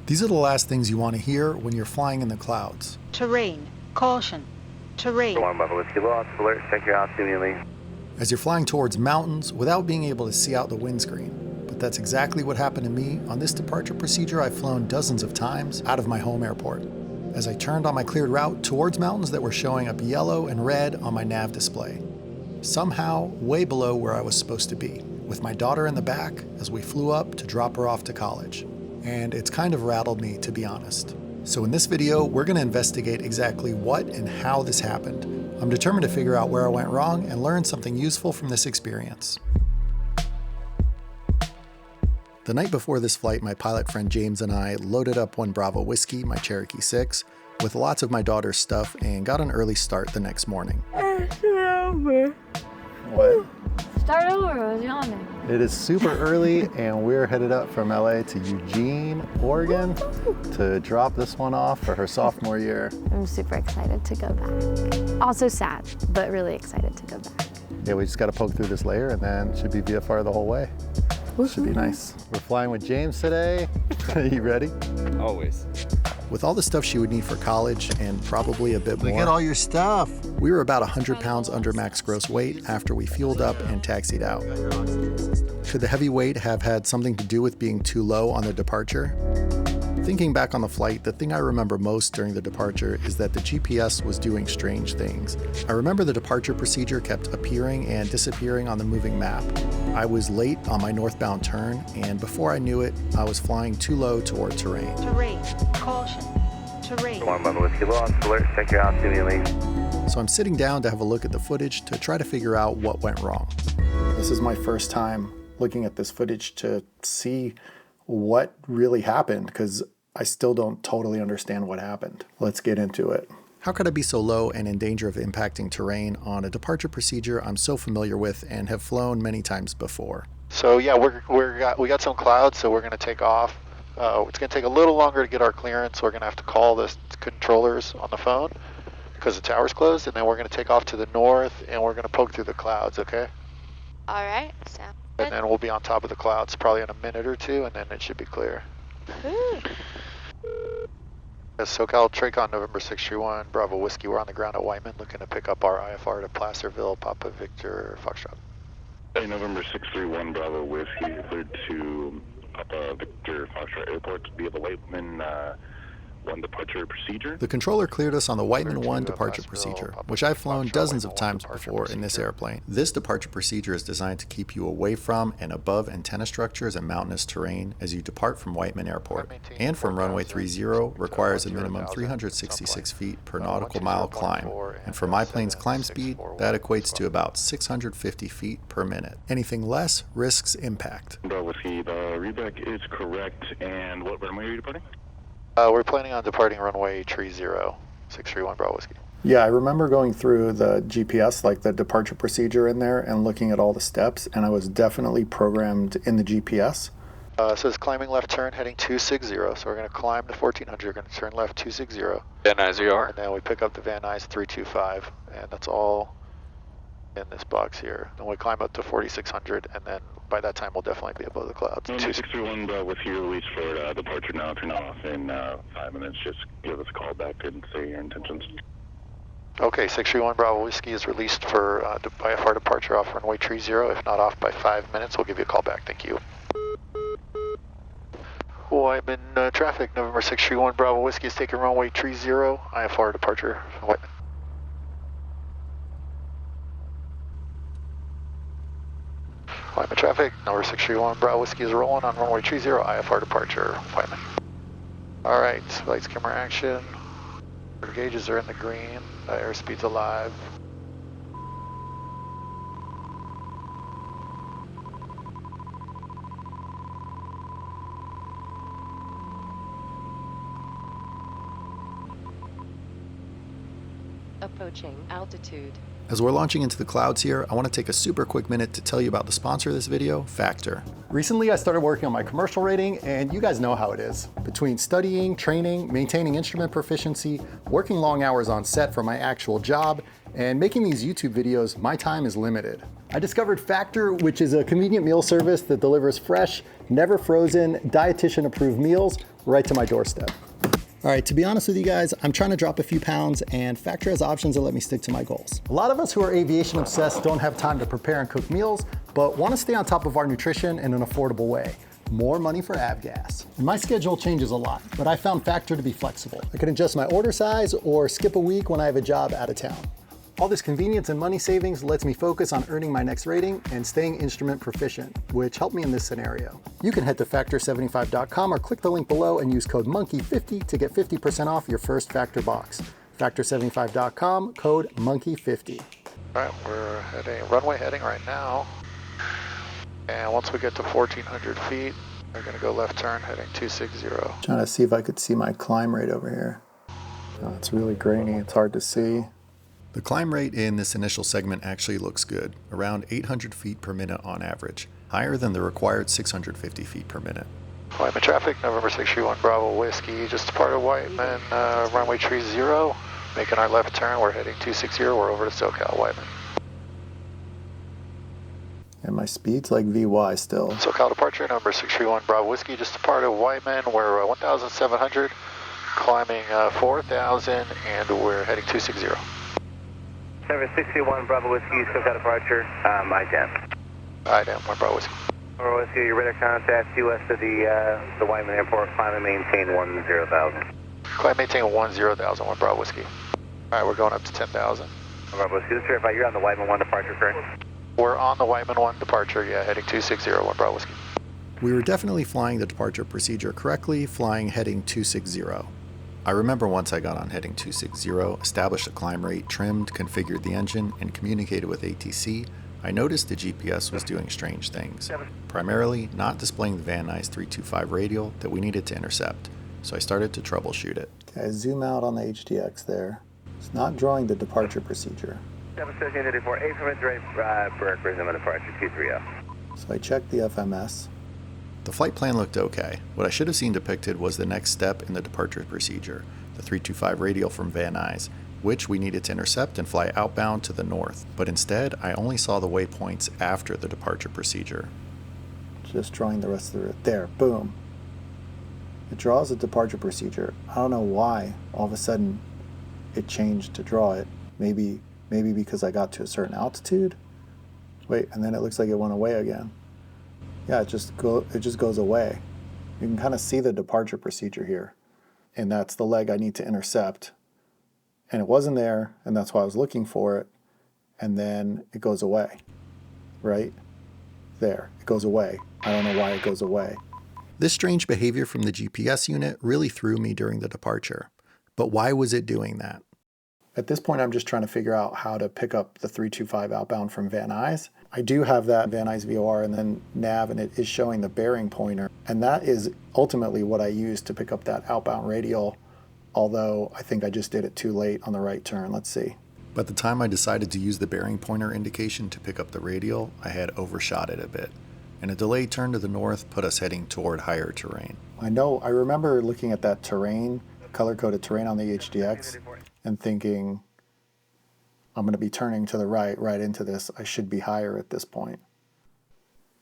These are the last things you want to hear when you're flying in the clouds. Terrain, caution, terrain. One Bravo Whiskey Lost, alert, check your altitude immediately. As you're flying towards mountains without being able to see out the windscreen. But that's exactly what happened to me on this departure procedure I've flown dozens of times out of my home airport, as I turned on my cleared route towards mountains that were showing up yellow and red on my nav display. Somehow way below where I was supposed to be, with my daughter in the back as we flew up to drop her off to college. And it's kind of rattled me, to be honest. So in this video, we're going to investigate exactly what and how this happened. I'm determined to figure out where I went wrong and learn something useful from this experience. The night before this flight, my pilot friend James and I loaded up one Bravo Whiskey, my Cherokee 6, with lots of my daughter's stuff and got an early start the next morning. What? Start over, I was yawning. It is super early and we're headed up from LA to Eugene, Oregon to drop this one off for her sophomore year. I'm super excited to go back. Also sad, but really excited to go back. Yeah, we just got to poke through this layer and then should be VFR the whole way. Should be nice. We're flying with James today. Are you ready? Always. With all the stuff she would need for college and probably a bit more. Look at all your stuff. We were about 100 pounds under max gross weight after we fueled up and taxied out. Could the heavy weight have had something to do with being too low on the departure? Thinking back on the flight, the thing I remember most during the departure is that the GPS was doing strange things. I remember the departure procedure kept appearing and disappearing on the moving map. I was late on my northbound turn, and before I knew it, I was flying too low toward terrain. Terrain, caution, terrain. One Bravo Whiskey Lost, alert, check your altitude immediately. So I'm sitting down to have a look at the footage to try to figure out what went wrong. This is my first time looking at this footage to see what really happened, because I still don't totally understand what happened. Let's get into it. How could I be so low and in danger of impacting terrain on a departure procedure I'm so familiar with and have flown many times before? So yeah, we got some clouds, so we're going to take off. It's going to take a little longer to get our clearance. We're going to have to call the controllers on the phone because the tower's closed, and then we're going to take off to the north, and we're going to poke through the clouds, okay? All right, sounds good. And then we'll be on top of the clouds probably in a minute or two, and then it should be clear. Ooh. SoCal, Takeoff, November 631, Bravo Whiskey. We're on the ground at Whiteman looking to pick up our IFR to Placerville, Papa Victor, Foxtrot. Hey, November 631, Bravo Whiskey, cleared to Papa Victor, Foxtrot Airport via the Whiteman 1 departure procedure. The controller cleared us on the Whiteman 1 departure procedure, which I've flown dozens of times before in this airplane. This departure procedure is designed to keep you away from and above antenna structures and mountainous terrain as you depart from Whiteman Airport. And from runway 30 requires a minimum 366 feet per nautical mile climb. And for my plane's climb speed, that equates to about 650 feet per minute. Anything less risks impact. Bravo Whiskey, the readback is correct. And what runway are you departing? We're planning on departing runway 30, 631 Bravo Whiskey. Yeah, I remember going through the GPS, like the departure procedure in there, and looking at all the steps, and I was definitely programmed in the GPS. So it's climbing left turn, heading 260, so we're going to climb to 1400, we're going to turn left 260. Van Nuys, you are. And then we pick up the Van Nuys 325, and that's all in this box here. Then we climb up to 4600, and then by that time we'll definitely be above the clouds. 631 with your release for departure now. If you're not off in 5 minutes, just give us a call back and say your intentions. Okay, 631 Bravo Whiskey is released for IFR departure off runway 30. If not off by 5 minutes, we'll give you a call back. Thank you. Whiteman traffic, November 631 Bravo Whiskey is taking runway 30, IFR departure from Whiteman. Whiteman traffic, number 631 Bravo Whiskey is rolling on runway 30, IFR departure, Whiteman. Alright, lights, camera, action. Our gauges are in the green, airspeed's alive. Approaching altitude. As we're launching into the clouds here, I want to take a super quick minute to tell you about the sponsor of this video, Factor. Recently, I started working on my commercial rating, and you guys know how it is. Between studying, training, maintaining instrument proficiency, working long hours on set for my actual job, and making these YouTube videos, my time is limited. I discovered Factor, which is a convenient meal service that delivers fresh, never frozen, dietitian-approved meals right to my doorstep. All right, to be honest with you guys, I'm trying to drop a few pounds and Factor has options that let me stick to my goals. A lot of us who are aviation obsessed don't have time to prepare and cook meals, but want to stay on top of our nutrition in an affordable way. More money for avgas. And my schedule changes a lot, but I found Factor to be flexible. I can adjust my order size or skip a week when I have a job out of town. All this convenience and money savings lets me focus on earning my next rating and staying instrument proficient, which helped me in this scenario. You can head to factor75.com or click the link below and use code MONKEY50 to get 50% off your first Factor box. Factor75.com, code MONKEY50. All right, we're heading runway heading right now. And once we get to 1,400 feet, we're gonna go left turn heading 260. Trying to see if I could see my climb rate over here. Oh, it's really grainy, it's hard to see. The climb rate in this initial segment actually looks good, around 800 feet per minute on average, higher than the required 650 feet per minute. Whiteman traffic, November 631 Bravo Whiskey, just departed Whiteman, runway 30, making our left turn, we're heading 260, we're over to SoCal, Whiteman. And my speed's like VY still. SoCal departure, number 631 Bravo Whiskey, just departed Whiteman, we're 1,700, climbing 4,000, and we're heading 260. Number 631 Bravo Whiskey, SoCal departure, IDAM. IDAM, 1 Bravo Whiskey. Bravo Whiskey, your radar contact due west of the Whiteman Airport, climb and maintain 10,000. Climb maintain 10,000, 1 Bravo Whiskey. All right, we're going up to 10,000. Bravo Whiskey, just verify you're on the Whiteman 1 departure, correct? We're on the Whiteman 1 departure, yeah, heading 260, 1 Bravo Whiskey. We were definitely flying the departure procedure correctly, flying heading 260. I remember once I got on heading 260, established a climb rate, trimmed, configured the engine, and communicated with ATC, I noticed the GPS was doing strange things, primarily not displaying the Van Nuys 325 radial that we needed to intercept, so I started to troubleshoot it. Okay, I zoom out on the HDX there. It's not drawing the departure procedure. 734, 8 from direct Burke, resume departure 230. So I checked the FMS. The flight plan looked okay. What I should have seen depicted was the next step in the departure procedure, the 325 radial from Van Nuys, which we needed to intercept and fly outbound to the north. But instead, I only saw the waypoints after the departure procedure. Just drawing the rest of the route. There, boom. It draws a departure procedure. I don't know why all of a sudden it changed to draw it. Maybe because I got to a certain altitude. Wait, and then it looks like it went away again. Yeah, it just goes away. You can kind of see the departure procedure here. And that's the leg I need to intercept. And it wasn't there, and that's why I was looking for it. And then it goes away, right? There, it goes away. I don't know why it goes away. This strange behavior from the GPS unit really threw me during the departure. But why was it doing that? At this point, I'm just trying to figure out how to pick up the 325 outbound from Van Nuys. I do have that Van Nuys VOR and then nav, and it is showing the bearing pointer. And that is ultimately what I use to pick up that outbound radial, although I think I just did it too late on the right turn. Let's see. By the time I decided to use the bearing pointer indication to pick up the radial, I had overshot it a bit. And a delayed turn to the north put us heading toward higher terrain. I remember looking at that terrain, color-coded terrain on the HDX, and thinking, I'm going to be turning to the right into this. I should be higher at this point.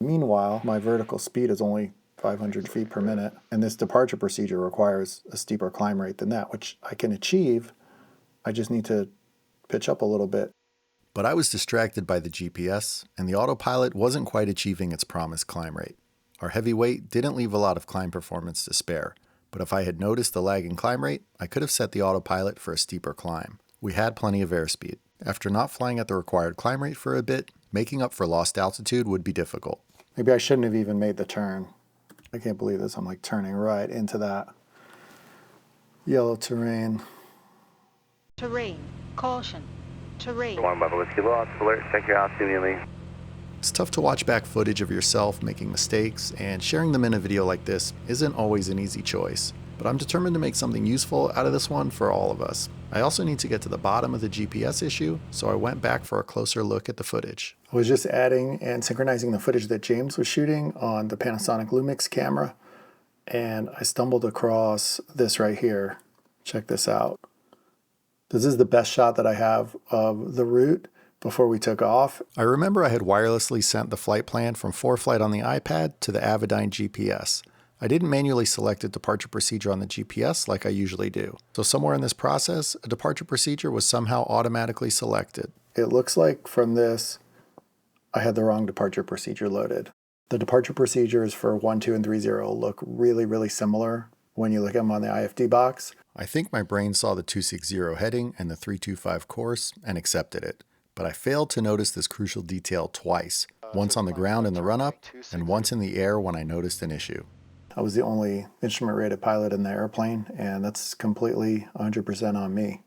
Meanwhile, my vertical speed is only 500 feet per minute, and this departure procedure requires a steeper climb rate than that, which I can achieve. I just need to pitch up a little bit. But I was distracted by the GPS, and the autopilot wasn't quite achieving its promised climb rate. Our heavy weight didn't leave a lot of climb performance to spare, but if I had noticed the lag in climb rate, I could have set the autopilot for a steeper climb. We had plenty of airspeed. After not flying at the required climb rate for a bit, making up for lost altitude would be difficult. Maybe I shouldn't have even made the turn. I can't believe this. I'm like turning right into that yellow terrain. Terrain. Caution. Terrain. 1 Bravo Whiskey lost, alert, check your altitude immediately. It's tough to watch back footage of yourself making mistakes, and sharing them in a video like this isn't always an easy choice. But I'm determined to make something useful out of this one for all of us. I also need to get to the bottom of the GPS issue, so I went back for a closer look at the footage. I was just adding and synchronizing the footage that James was shooting on the Panasonic Lumix camera, and I stumbled across this right here. Check this out. This is the best shot that I have of the route before we took off. I remember I had wirelessly sent the flight plan from ForeFlight on the iPad to the Avidyne GPS. I didn't manually select a departure procedure on the GPS like I usually do. So somewhere in this process, a departure procedure was somehow automatically selected. It looks like from this, I had the wrong departure procedure loaded. The departure procedures for 12 and 30 look really, really similar when you look at them on the IFD box. I think my brain saw the 260 heading and the 325 course and accepted it. But I failed to notice this crucial detail twice, once on the ground in the run-up and once in the air when I noticed an issue. I was the only instrument-rated pilot in the airplane, and that's completely 100% on me.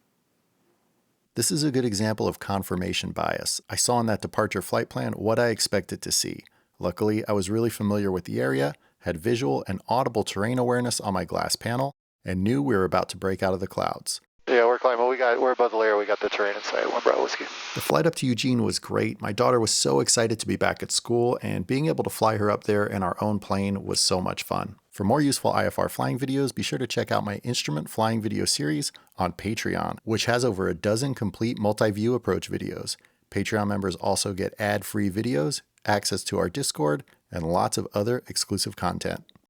This is a good example of confirmation bias. I saw in that departure flight plan what I expected to see. Luckily, I was really familiar with the area, had visual and audible terrain awareness on my glass panel, and knew we were about to break out of the clouds. Yeah, we're climbing. We're above the layer. We got the terrain in sight. 1 Bravo Whiskey. The flight up to Eugene was great. My daughter was so excited to be back at school, and being able to fly her up there in our own plane was so much fun. For more useful IFR flying videos, be sure to check out my instrument flying video series on Patreon, which has over a dozen complete multi-view approach videos. Patreon members also get ad-free videos, access to our Discord, and lots of other exclusive content.